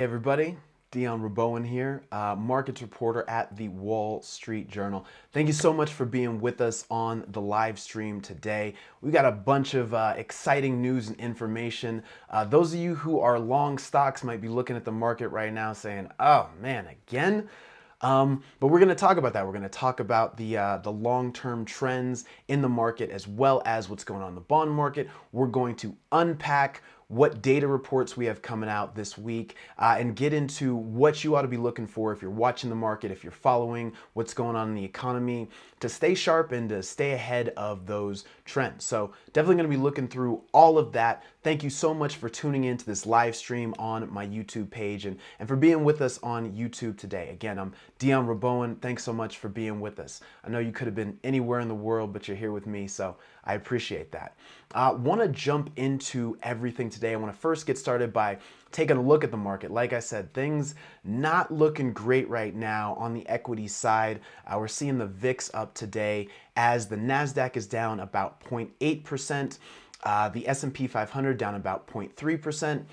Hey everybody, Dion Rabouin here, markets reporter at the Wall Street Journal. Thank you so much for being with us on the live stream today. We got a bunch of exciting news and information. Those of you who are long stocks might be looking at the market right now saying, oh man, again? But we're going to talk about that. We're going to talk about the long-term trends in the market as well as what's going on in the bond market. We're going to unpack what data reports we have coming out this week and get into what you ought to be looking for if you're watching the market, if you're following what's going on in the economy, to stay sharp and to stay ahead of those trends. So definitely going to be looking through all of that. Thank you so much for tuning into this live stream on my YouTube page and for being with us on YouTube today. Again, I'm Dion Rabouin. Thanks so much for being with us. I know you could have been anywhere in the world, but you're here with me, so I appreciate that. Want to jump into everything today. I want to first get started by taking a look at the market. Like I said, things not looking great right now on the equity side. We're seeing the VIX up today as the NASDAQ is down about 0.8%, the S&P 500 down about 0.3%,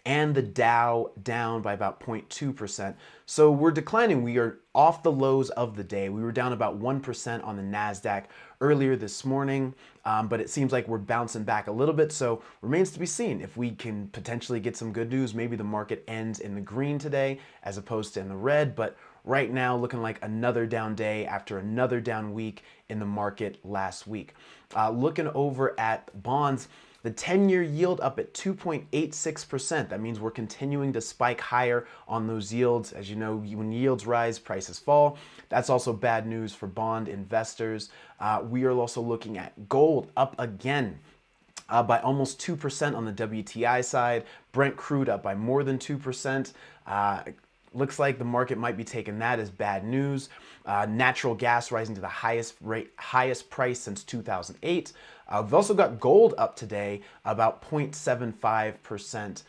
and the Dow down by about 0.2%. So we're declining. We are off the lows of the day. We were down about 1% on the NASDAQ earlier this morning, but it seems like we're bouncing back a little bit. So remains to be seen if we can potentially get some good news. Maybe the market ends in the green today as opposed to in the red, but right now looking like another down day after another down week in the market last week. Looking over at bonds, the 10-year yield up at 2.86%. That means we're continuing to spike higher on those yields. As you know, when yields rise, prices fall. That's also bad news for bond investors. We are also looking at gold up again by almost 2% on the WTI side. Brent crude up by more than 2%. Looks like the market might be taking that as bad news. Natural gas rising to the highest price since 2008. We've also got gold up today, about 0.75%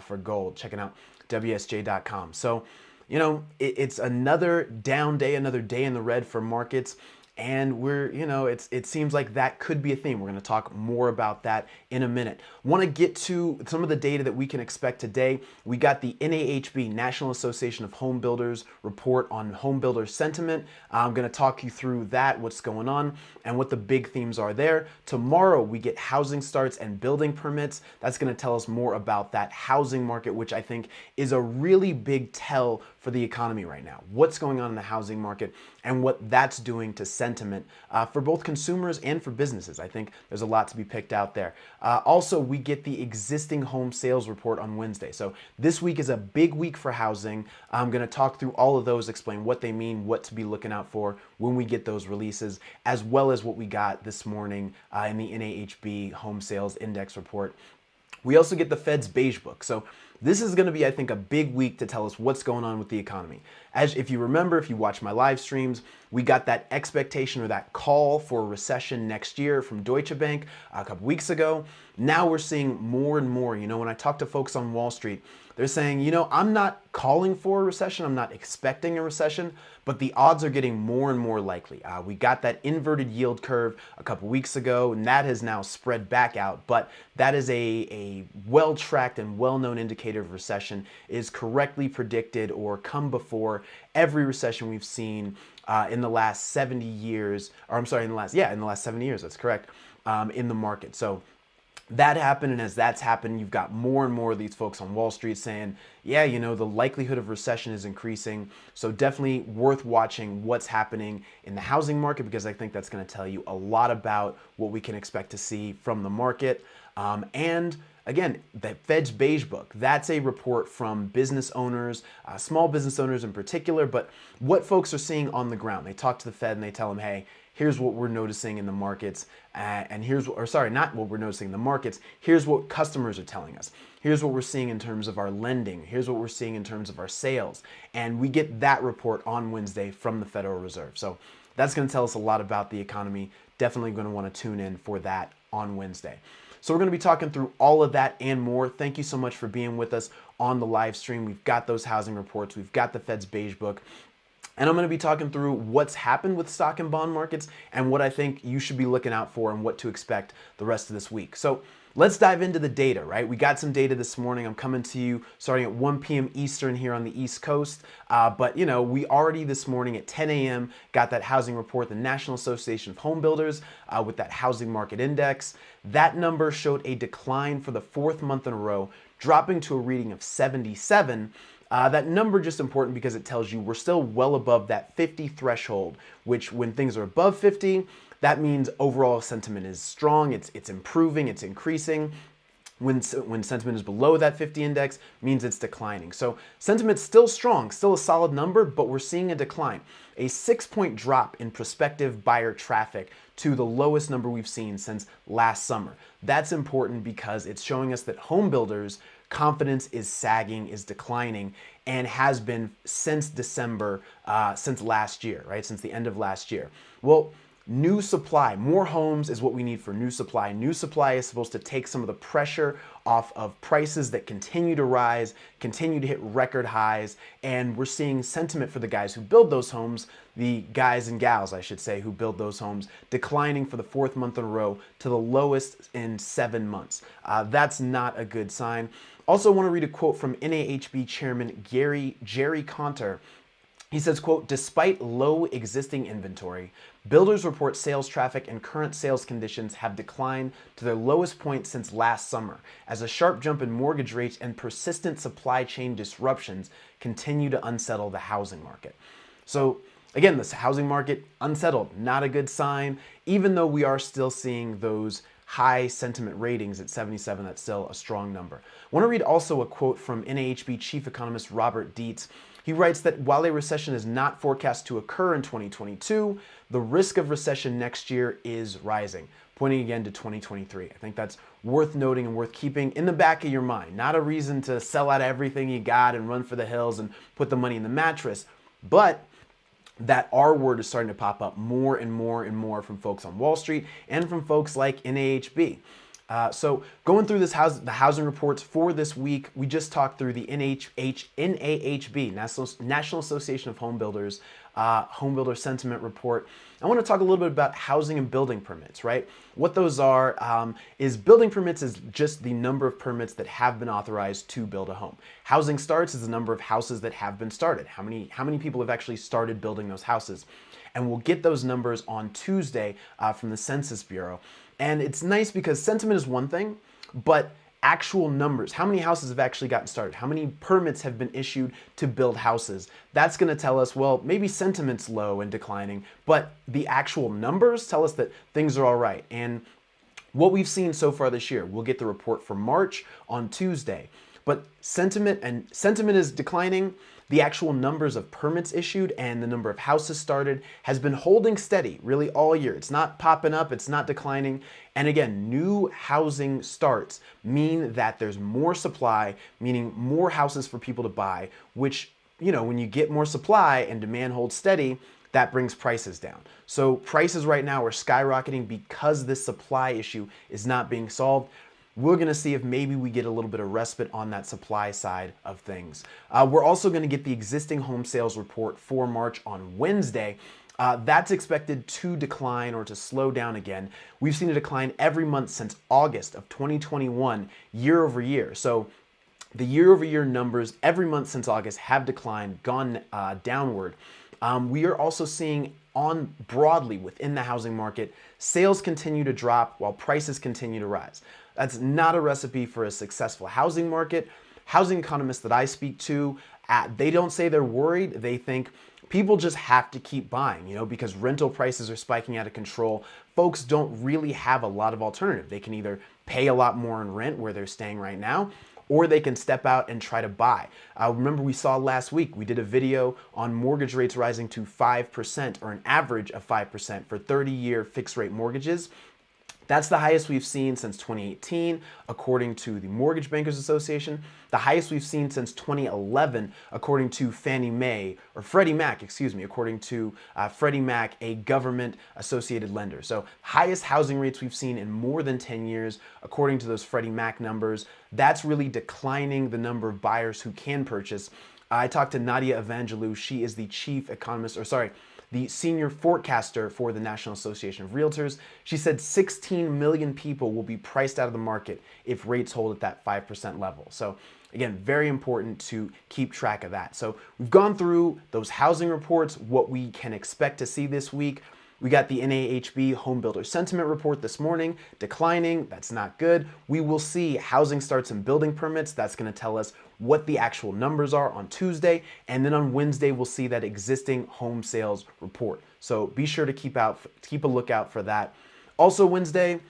for gold. Checking out WSJ.com. So, you know, it's another down day, another day in the red for markets. And it seems like that could be a theme. We're going to talk more about that in a minute. Want to get to some of the data that we can expect today. We got the NAHB, National Association of Home Builders report on home builder sentiment. I'm going to talk you through that, what's going on, and what the big themes are there. Tomorrow, we get housing starts and building permits. That's going to tell us more about that housing market, which I think is a really big tell for the economy right now. What's going on in the housing market and what that's doing to sentiment for both consumers and for businesses. I think there's a lot to be picked out there. Also, we get the existing home sales report on Wednesday. So this week is a big week for housing. I'm going to talk through all of those, explain what they mean, what to be looking out for when we get those releases, as well as what we got this morning in the NAHB home sales index report. We also get the Fed's Beige book. So this is going to be, I think, a big week to tell us what's going on with the economy. As if you remember, if you watch my live streams, we got that expectation or that call for a recession next year from Deutsche Bank a couple weeks ago. Now we're seeing more and more. You know, when I talk to folks on Wall Street, they're saying, you know, I'm not calling for a recession. I'm not expecting a recession, but the odds are getting more and more likely. We got that inverted yield curve a couple weeks ago, and that has now spread back out. But that is a well-tracked and well-known indicator of recession. It is correctly predicted or come before every recession we've seen in the last 70 years, or I'm sorry, in the last 70 years, that's correct, in the market. So that happened, and as that's happened, you've got more and more of these folks on Wall Street saying, yeah, you know, the likelihood of recession is increasing. So definitely worth watching what's happening in the housing market, because I think that's going to tell you a lot about what we can expect to see from the market. And again, the Fed's Beige book, that's a report from business owners, small business owners in particular, but what folks are seeing on the ground. They talk to the Fed and they tell them, hey, here's what we're noticing in the markets, and not what we're noticing in the markets, here's what customers are telling us. Here's what we're seeing in terms of our lending. Here's what we're seeing in terms of our sales. And we get that report on Wednesday from the Federal Reserve. So that's going to tell us a lot about the economy. Definitely going to want to tune in for that on Wednesday. So we're going to be talking through all of that and more. Thank you so much for being with us on the live stream. We've got those housing reports. We've got the Fed's Beige book. And I'm going to be talking through what's happened with stock and bond markets and what I think you should be looking out for and what to expect the rest of this week. So let's dive into the data, right? We got some data this morning. I'm coming to you starting at 1 p.m. Eastern here on the East Coast. But you know, we already this morning at 10 a.m. got that housing report, the National Association of Home Builders, with that housing market index. That number showed a decline for the fourth month in a row, dropping to a reading of 77. That number just important because it tells you we're still well above that 50 threshold, which when things are above 50, that means overall sentiment is strong, it's improving, it's increasing. When sentiment is below that 50 index, means it's declining. So sentiment's still strong, still a solid number, but we're seeing a decline. A 6-point drop in prospective buyer traffic to the lowest number we've seen since last summer. That's important because it's showing us that home builders' confidence is sagging, is declining, and has been since December, since last year, right? Since the end of last year. Well, new supply, more homes is what we need for new supply. New supply is supposed to take some of the pressure off of prices that continue to rise, continue to hit record highs, and we're seeing sentiment for the guys who build those homes, the guys and gals, I should say, who build those homes, declining for the fourth month in a row to the lowest in 7 months. That's not a good sign. Also want to read a quote from NAHB Chairman Jerry Conter. He says, quote, "Despite low existing inventory, builders report sales traffic and current sales conditions have declined to their lowest point since last summer, as a sharp jump in mortgage rates and persistent supply chain disruptions continue to unsettle the housing market." So again, this housing market unsettled, not a good sign, even though we are still seeing those high sentiment ratings at 77, that's still a strong number. I want to read also a quote from NAHB Chief Economist Robert Dietz. He writes that while a recession is not forecast to occur in 2022, the risk of recession next year is rising, pointing again to 2023. I think that's worth noting and worth keeping in the back of your mind. Not a reason to sell out everything you got and run for the hills and put the money in the mattress, but that R word is starting to pop up more and more and more from folks on Wall Street and from folks like NAHB. So going through the housing reports for this week, we just talked through the NAHB, National Association of Home Builders, Home Builder Sentiment Report. I want to talk a little bit about housing and building permits, right? What those are is building permits is just the number of permits that have been authorized to build a home. Housing starts is the number of houses that have been started. How many people have actually started building those houses? And we'll get those numbers on Tuesday from the Census Bureau. And it's nice because sentiment is one thing, but actual numbers, how many houses have actually gotten started, how many permits have been issued to build houses, that's going to tell us, well, maybe sentiment's low and declining, but the actual numbers tell us that things are all right. And what we've seen so far this year, we'll get the report for March on Tuesday, but sentiment is declining. The actual numbers of permits issued and the number of houses started has been holding steady really all year. It's not popping up, it's not declining. And again, new housing starts mean that there's more supply, meaning more houses for people to buy, which, you know, when you get more supply and demand holds steady, that brings prices down. So prices right now are skyrocketing because this supply issue is not being solved. We're going to see if maybe we get a little bit of respite on that supply side of things. We're also going to get the existing home sales report for March on Wednesday. That's expected to decline or to slow down again. We've seen a decline every month since August of 2021, year over year. So the year over year numbers every month since August have declined, gone downward. We are also seeing on broadly within the housing market, sales continue to drop while prices continue to rise. That's not a recipe for a successful housing market. Housing economists that I speak to, they don't say they're worried. They think people just have to keep buying, you know, because rental prices are spiking out of control. Folks don't really have a lot of alternative. They can either pay a lot more in rent where they're staying right now, or they can step out and try to buy. Remember we saw last week, we did a video on mortgage rates rising to 5% or an average of 5% for 30-year fixed rate mortgages. That's the highest we've seen since 2018, according to the Mortgage Bankers Association. The highest we've seen since 2011, according to Freddie Mac, according to Freddie Mac, a government-associated lender. So highest housing rates we've seen in more than 10 years, according to those Freddie Mac numbers. That's really declining the number of buyers who can purchase. I talked to Nadia Evangelou. She is the the senior forecaster for the National Association of Realtors. She said 16 million people will be priced out of the market if rates hold at that 5% level. So again, very important to keep track of that. So we've gone through those housing reports, what we can expect to see this week. We got the NAHB Home Builder Sentiment Report this morning, declining. That's not good. We will see housing starts and building permits. That's going to tell us what the actual numbers are on Tuesday. And then on Wednesday, we'll see that existing home sales report. So be sure to keep a lookout for that. Also Wednesday,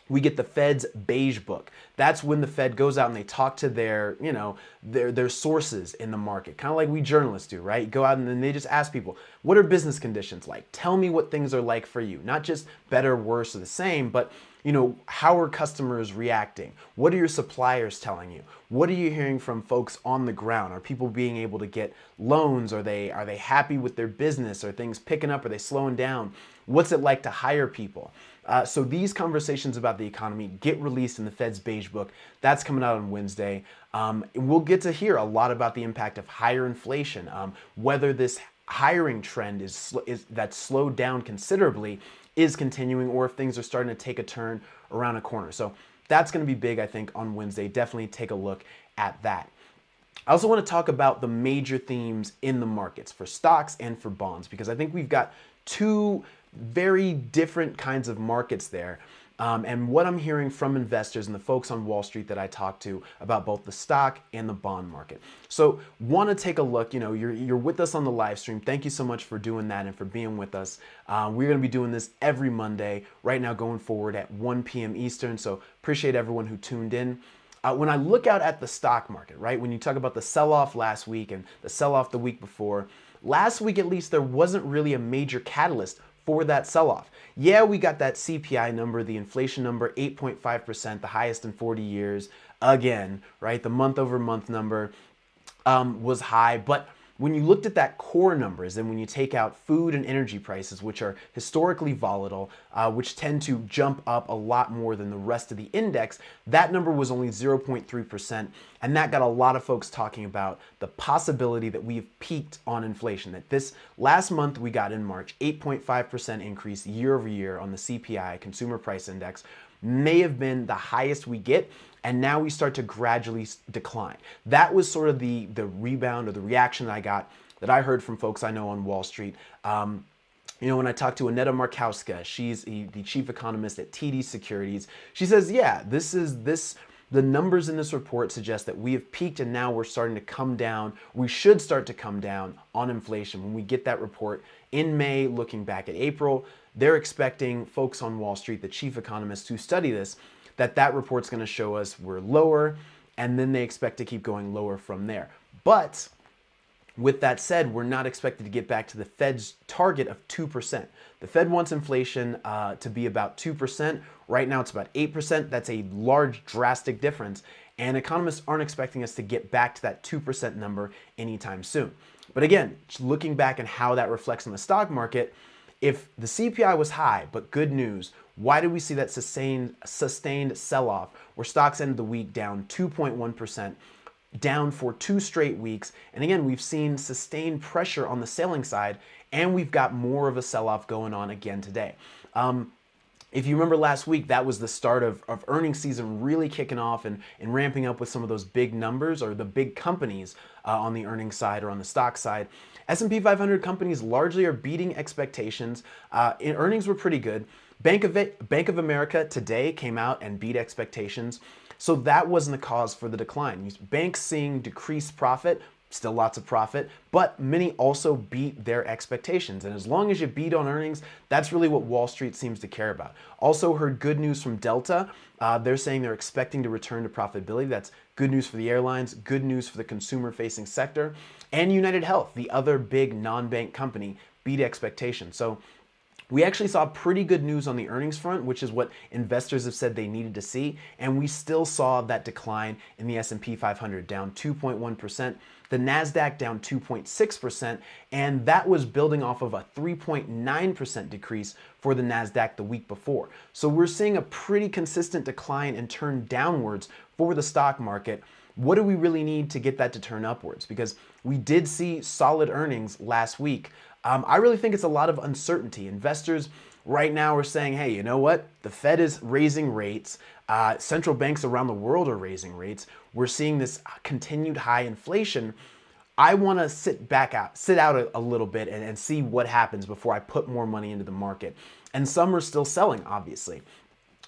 we get the Fed's Beige book. That's when the Fed goes out and they talk to their sources in the market, kind of like we journalists do, right? Go out and then they just ask people, what are business conditions like? Tell me what things are like for you. Not just better, worse, or the same, but how are customers reacting? What are your suppliers telling you? What are you hearing from folks on the ground? Are people being able to get loans? Are they happy with their business? Are things picking up? Are they slowing down? What's it like to hire people? So these conversations about the economy get released in the Fed's Beige book. That's coming out on Wednesday. We'll get to hear a lot about the impact of higher inflation, whether this hiring trend that's slowed down considerably is continuing, or if things are starting to take a turn around a corner. So that's going to be big, I think, on Wednesday. Definitely take a look at that. I also want to talk about the major themes in the markets for stocks and for bonds, because I think we've got two very different kinds of markets there. And what I'm hearing from investors and the folks on Wall Street that I talk to about both the stock and the bond market. So want to take a look, you're with us on the live stream. Thank you so much for doing that and for being with us. We're going to be doing this every Monday right now going forward at 1 p.m. Eastern. So appreciate everyone who tuned in. When I look out at the stock market, right, when you talk about the sell-off last week and the sell-off the week before, last week at least there wasn't really a major catalyst for that sell-off. Yeah, we got that CPI number, the inflation number, 8.5%, the highest in 40 years. Again, right, the month-over-month number was high, but when you looked at that core numbers and when you take out food and energy prices, which are historically volatile, which tend to jump up a lot more than the rest of the index, that number was only 0.3%. And that got a lot of folks talking about the possibility that we've peaked on inflation, that this last month we got in March, 8.5% increase year over year on the CPI, Consumer Price Index, may have been the highest we get, and now we start to gradually decline. That was sort of the rebound or the reaction that I heard from folks I know on Wall Street. When I talked to Annetta Markowska, she's the chief economist at TD Securities, she says, yeah, the numbers in this report suggest that we have peaked and now we're starting to come down. We should start to come down on inflation. When we get that report in May, looking back at April, they're expecting folks on Wall Street, the chief economists who study this, that report's going to show us we're lower, and then they expect to keep going lower from there. But with that said, we're not expected to get back to the Fed's target of 2%. The Fed wants inflation to be about 2%. Right now it's about 8%. That's a large, drastic difference. And economists aren't expecting us to get back to that 2% number anytime soon. But again, looking back at how that reflects in the stock market, if the CPI was high, but good news, why did we see that sustained sell-off where stocks ended the week down 2.1%, down for 2 straight weeks? And again, we've seen sustained pressure on the selling side, and we've got more of a sell-off going on again today. If you remember last week, that was the start of earnings season really kicking off and ramping up with some of those big numbers or the big companies on the earnings side or on the stock side. S&P 500 companies largely are beating expectations. Earnings were pretty good. Bank of America today came out and beat expectations. So that wasn't the cause for the decline. Banks seeing decreased profit, still lots of profit, but many also beat their expectations. And as long as you beat on earnings, that's really what Wall Street seems to care about. Also heard good news from Delta. They're saying they're expecting to return to profitability. That's good news for the airlines, good news for the consumer-facing sector. And United Health, the other big non-bank company, beat expectations. So We actually saw pretty good news on the earnings front, which is what investors have said they needed to see, and we still saw that decline in the S&P 500, down 2.1%, the NASDAQ down 2.6%, and that was building off of a 3.9% decrease for the NASDAQ the week before. So we're seeing a pretty consistent decline and turn downwards for the stock market. What do we really need to get that to turn upwards? Because we did see solid earnings last week. I really think it's a lot of uncertainty. Investors right now are saying, hey, you know what? The Fed is raising rates. Central banks around the world are raising rates. We're seeing this continued high inflation. I want to sit out a little bit and see what happens before I put more money into the market. And some are still selling, obviously.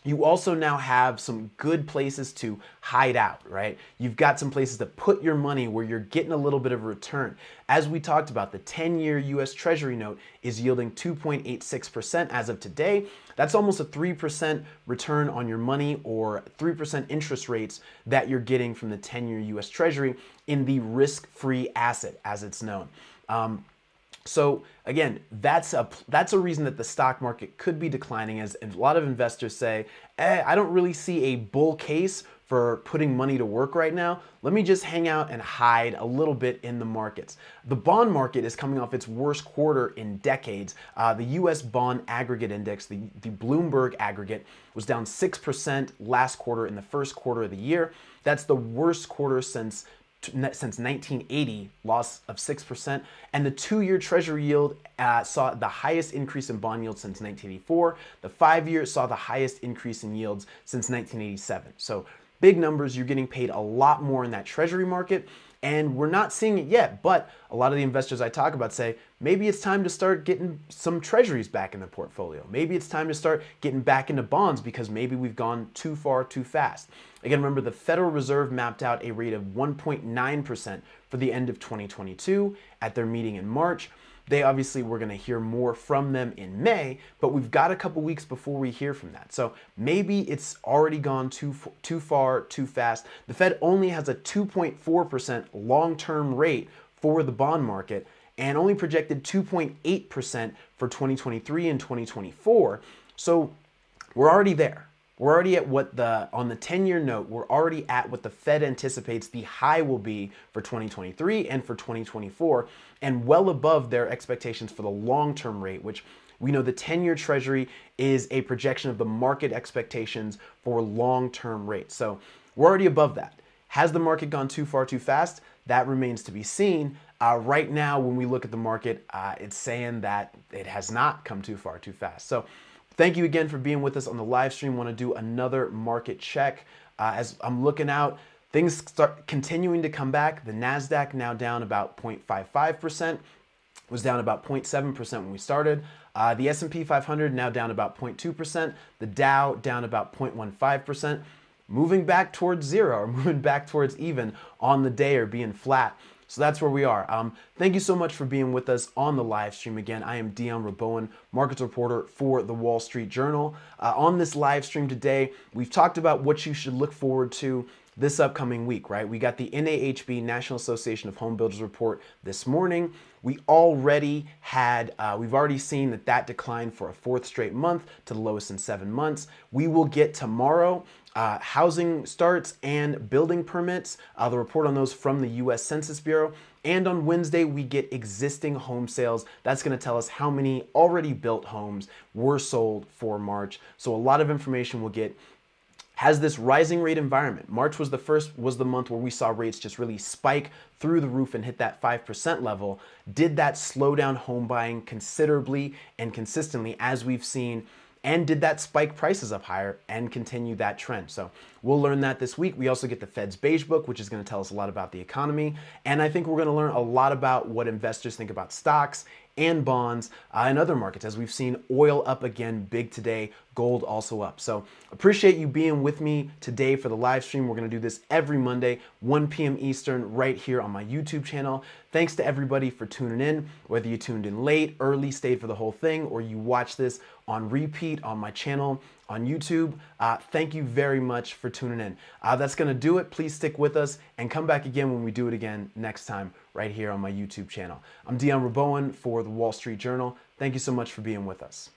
You also now have some good places to hide out, right? You've got some places to put your money where you're getting a little bit of a return. As we talked about, the 10-year US Treasury note is yielding 2.86% as of today. That's almost a 3% return on your money, or 3% interest rates that you're getting from the 10-year US Treasury in the risk-free asset, as it's known. So again, that's a reason that the stock market could be declining, as a lot of investors say, I don't really see a bull case for putting money to work right now. Let me just hang out and hide a little bit in the markets. The bond market is coming off its worst quarter in decades. The US bond aggregate index, the Bloomberg aggregate, was down 6% last quarter in the first quarter of the year. That's the worst quarter since 1980, loss of 6%, and the 2-year Treasury yield saw the highest increase in bond yield since 1984. The 5-year saw the highest increase in yields since 1987. So big numbers. You're getting paid a lot more in that Treasury market, and we're not seeing it yet, but a lot of the investors I talk about say, maybe it's time to start getting some Treasuries back in the portfolio. Maybe it's time to start getting back into bonds because maybe we've gone too far too fast. Again, remember, the Federal Reserve mapped out a rate of 1.9% for the end of 2022 at their meeting in March. They obviously, we're going to hear more from them in May, but we've got a couple weeks before we hear from that. So maybe it's already gone too far, too fast. The Fed only has a 2.4% long-term rate for the bond market and only projected 2.8% for 2023 and 2024. So we're already there. We're already at what on the 10-year note, we're already at what the Fed anticipates the high will be for 2023 and for 2024, and well above their expectations for the long-term rate, which we know the 10-year Treasury is a projection of the market expectations for long-term rates. So we're already above that. Has the market gone too far too fast? That remains to be seen. Right now, when we look at the market, it's saying that it has not come too far too fast. So thank you again for being with us on the live stream. Want to do another market check. As I'm looking out, things start continuing to come back. The NASDAQ now down about 0.55%, was down about 0.7% when we started. The S&P 500 now down about 0.2%. The Dow down about 0.15%, moving back towards zero, or moving back towards even on the day, or being flat. So that's where we are. Thank you so much for being with us on the live stream. Again, I am Dion Rabouin, markets reporter for the Wall Street Journal. On this live stream today, we've talked about what you should look forward to this upcoming week, right? We got the NAHB, National Association of Home Builders report this morning. We've already seen that declined for a 4th straight month to the lowest in 7 months. We will get tomorrow housing starts and building permits, the report on those from the U.S. Census Bureau. And on Wednesday, we get existing home sales. That's going to tell us how many already built homes were sold for March. So a lot of information we'll get. Has this rising rate environment, March was the month where we saw rates just really spike through the roof and hit that 5% level. Did that slow down home buying considerably and consistently, as we've seen? And did that spike prices up higher and continue that trend? So we'll learn that this week. We also get the Fed's Beige book, which is going to tell us a lot about the economy. And I think we're going to learn a lot about what investors think about stocks and bonds and other markets, as we've seen oil up again big today, gold also up. So appreciate you being with me today for the live stream. We're going to do this every Monday, 1 p.m. Eastern, right here on my YouTube channel. Thanks to everybody for tuning in, whether you tuned in late, early, stayed for the whole thing, or you watch this on repeat on my channel on YouTube. Thank you very much for tuning in. That's going to do it. Please stick with us and come back again when we do it again next time right here on my YouTube channel. I'm Dion Rabouin for the Wall Street Journal. Thank you so much for being with us.